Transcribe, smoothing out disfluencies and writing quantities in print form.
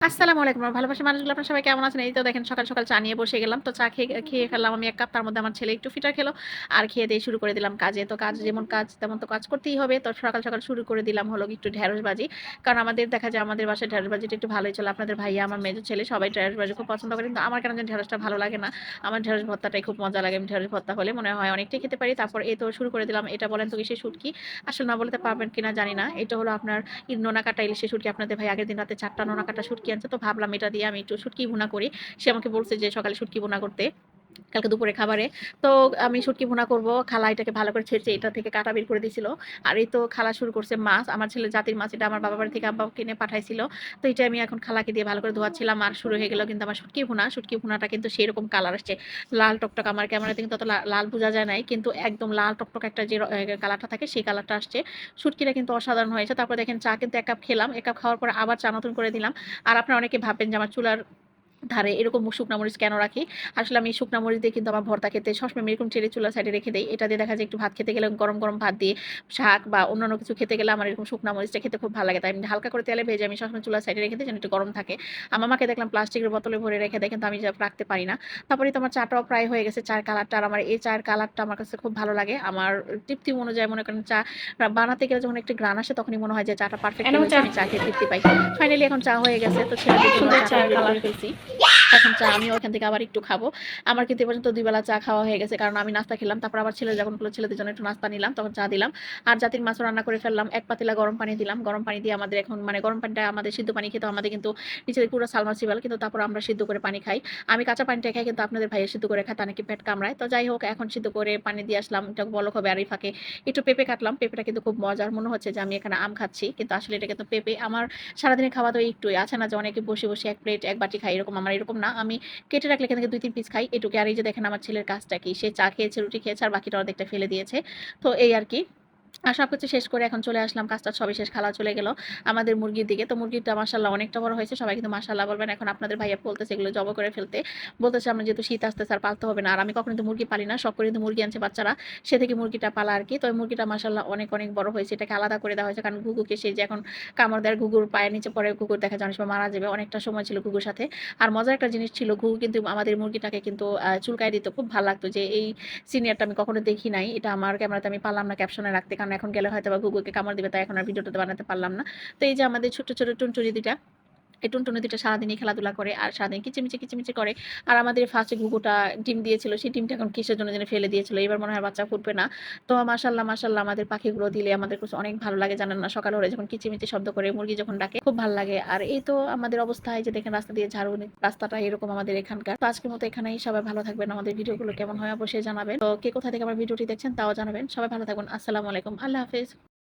আসসালামু আলাইকুম। আমার ভালোবাসার মানুষগুলো আপনারা সবাই কেমন আছেন? এই তো দেখেন সকাল, সকাল চা নিয়ে বসে গেলাম। তো চা খেয়ে ফেললাম আমি ১ কাপ। তার মধ্যে আমার ছেলে একটু ফিটা খেলো। আর খেয়ে দিয়ে শুরু করে দিলাম কাজে। তো কাজ যেমন কাজ তেমন তো কাজ করতেই হবে। তো সকাল, সকাল শুরু করে দিলাম হলো একটু ঢেঁড়স ভাজি। কারণ আমাদের দেখা যায় আমাদের বাসায় ঢেঁড়স ভাজিটা একটু ভালোই চলে। আপনাদের ভাইয়া, আমার মেজো ছেলে সবাই ঢেঁড়স ভাজি খুব পছন্দ করে। কিন্তু আমার কেন জানি ঢেঁড়সটা ভালো লাগে না। আমার ঢেঁড়স ভর্তাটাই খুব মজা লাগে। আমি ঢেঁড়স ভর্তা হলে মনে হয় অনেকটাই খেতে পারি। তারপর এই তো শুরু করে দিলাম। এটা বলেন তো কিসের শুটকি? আসলে না বলতে পারবেন কিনা জানি না। এটা হলো আপনার নোনা কাটা ইলিশের শুটকি। আপনাদের ভাই আগের দিন রাতে ৪ টা নোনা কাটা শুটকি আনছে। তো ভাবলাম এটা দিয়ে আমি একটু শুটকি ভুনা করি। সে আমাকে বলছে যে সকালে শুটকি ভুনা করতে। কালকে দুপুরে খাবারে। তো আমি শুটকি ভুনা করব। খালা এটাকে ভালো করে ছেঁচে এটা থেকে কাঁটা বের করে দিছিল। আর এই তো খালা শুরু করছে মাছ। আমার ছেলের জাতির মাছ। এটা আমার বাবার বাড়ি থেকে আব্বা কিনে পাঠাইছিল। তো এটা আমি এখন খালাকে দিয়ে ভালো করে ধোয়াচ্ছিলাম। আর শুরু হয়ে গেল কিন্তু আমার শুটকি ভুনা। শুটকি ভুনাটা কিন্তু সেরকম কালার আসছে। লাল টকটক আমার ক্যামেরাতে কিন্তু অত লাল বোঝা যায় নাই। কিন্তু একদম লাল টকটক একটা যে কালারটা থাকে সেই কালারটা আসছে। শুটকিটা কিন্তু অসাধারণ হয়েছে। তারপর দেখেন চা কিন্তু ১ কাপ খেলাম। ১ কাপ খাওয়ার পরে আবার চা নতুন করে দিলাম। আর আপনারা অনেকে ভাববেন যে আমার চুলার ধারে এরকম শুকনা মরিচ কেন রাখি? আসলে আমি শুকনা মরিচ দিয়ে কিন্তু আমার ভর্তা খেতে সবসময় আমি এরকম চেড়ে চুলার সাইডে রেখে দেই। এটা দিয়ে দেখা যায় একটু ভাত খেতে গেলে গরম, গরম ভাত দিয়ে শাক বা অন্যান্য কিছু খেতে গেলে আমার এরকম শুকনা মরিচটা খেতে খুব ভালো লাগে। তাই আমি হালকা করে তেলে ভেজে আমি সবসময় চুলার সাইডে রেখে দেই যেন একটু গরম থাকে। আমার মাকে দেখলাম প্লাস্টিকের বোতলে ভরে রেখে দেয় কিন্তু আমি রাখতে পারি না। তারপরে তো আমার চাটাও প্রায় হয়ে গেছে। চায়ের কালারটা আর আমার এই চায়ের কালারটা আমার কাছে খুব ভালো লাগে। আমার তৃপ্তি অনুযায়ী মনে করেন চা বানাতে গেলে যখন একটু ঘ্রাণ আসে তখনই মনে হয় যে চাটা পারফেক্টলি এনামো হয়েছে। চা। আমি চা খেয়ে তৃপ্তি পাই। ফাইনালি এখন চা হয়ে গেছে। তো ছেলেদের জন্য সুন্দর চাটাও চায়ের রেডি কালার। করে ফেলছি। এখন চা আমিও এখান থেকে আবার একটু খাবো। আমার কিন্তু এ পর্যন্ত ২ বেলা চা খাওয়া হয়ে গেছে। কারণ আমি নাস্তা খেলাম। তারপর আবার ছেলে যখন হলো ছেলেদের জন্য একটু নাস্তা নিলাম, তখন চা দিলাম। আর জাতির মাছও রান্না করে ফেললাম। ১ পাতিলা গরম পানি দিলাম। গরম পানি দিয়ে আমাদের এখন মানে গরম পানিটা আমাদের সিদ্ধ পানি খেতে আমাদের কিন্তু নিচে পুরো সাবমার্সিবল কিন্তু তারপর আমরা সিদ্ধ করে পানি খাই। আমি কাঁচা পানিটা খাই কিন্তু আপনাদের ভাইয়া সিদ্ধ করে খায় তা নাকি পেট কামড়ায়। তো যাই হোক এখন সিদ্ধ করে পানি দিয়ে আসলাম। এটা বলক হবে আর এই ফাঁকে একটু পেঁপে কাটলাম। পেঁপেটা কিন্তু খুব মজার মনে হচ্ছে যে আমি এখানে আম খাচ্ছি। কিন্তু আসলে এটা কিন্তু পেঁপে। আমার সারাদিনের খাওয়া তো একটুই। আছে না যে অনেকে বসে, বসে ১ প্লেট ১ বাটি খায় এরকম আমার এরকম না। আমি কেটে রাখলে এখান থেকে ২-৩ পিস খাই এটুকু। আর এই যে দেখেন আমার ছেলের কাজটা কি? সে চা খেয়েছে, রুটি খেয়েছে আর বাকিটা অর্ধেকটা ফেলে দিয়েছে। তো এই আরকি। আর সবকিছু শেষ করে এখন চলে আসলাম। কাজ-টাজ সবই শেষ। খালা চলে গেল আমাদের মুরগির দিকে। তো মুরগিটা মাশাআল্লাহ অনেকটা বড় হয়েছে। সবাই কিন্তু মাশাআল্লাহ বলবেন। এখন আপনাদের ভাইয়া বলতেছে এগুলো জবাই করে ফেলতে। বলতেছে আমরা যেহেতু শীত আসতেছে আর পালতে হবে না। আর আমি কখনো কিন্তু মুরগি পালি না। শখ করে কিন্তু মুরগি আনছে বাচ্চারা। সে থেকে মুরগিটা পালা আরকি। তো ওই মুরগিটা মাশাআল্লাহ অনেক, অনেক বড় হয়েছে। এটাকে আলাদা করে দেওয়া হয়েছে। কারণ ঘুঘুকে সে যে এখন কামড় দেয়, ঘুঘুর পায়ের নিচে পড়ে, ঘুঘুর দেখা যায় অনেক সময় মারা যাবে। অনেকটা সময় ছিল ঘুঘুর সাথে। আর মজার একটা জিনিস ছিল ঘুঘু কিন্তু আমাদের মুরগিটাকে কিন্তু চুলকায় দিত। খুব ভাল লাগতো যে এই সিনিয়রটা আমি কখনো দেখি নাই। এটা আমার ক্যামেরাতে আমি পারলাম না ক্যাপশনে রাখতে। কারণ এখন গেলে হয়তোবা গুগলকে কামড় দিবে। তাই এখন আর ভিডিওটাতে বানাতে পারলাম না। তো এই যে আমাদের ছোট্ট, ছোট টুনটুনি ২ টা। এই টুনটুনি ২ টা সারাদিনই খেলাধুলা করে আর সারাদিন কিচিমিচি, কিচিমিচি করে। আর আমাদের ফার্স্টে ঘুঘুটা ডিম দিয়েছিল। সেই ডিমটা এখন কিসের জন্য যেন ফেলে দিয়েছিল। এবার মনে হয় বাচ্চা ফুটবে না। তো মাশাআল্লাহ, মাশাআল্লাহ আমাদের পাখিগুলো দিলে আমাদের কাছে অনেক ভালো লাগে জানেন না? সকাল হলে যখন কিচিমিচি শব্দ করে মুরগি যখন ডাকে খুব ভাল লাগে। আর এই তো আমাদের অবস্থা এই যে দেখেন রাস্তা দিয়ে ঝাড়ু রাস্তাটা এরকম আমাদের এখানকার। তো আজকের মতো এখানেই সবাই ভালো থাকবেন। আমাদের ভিডিওগুলো কেমন হয় অবশ্যই জানাবেন। তো কে কোথা থেকে আমার ভিডিওটি দেখছেন তাও জানাবেন। সবাই ভালো থাকবেন। আসসালামু আলাইকুম। আল্লাহ হাফেজ।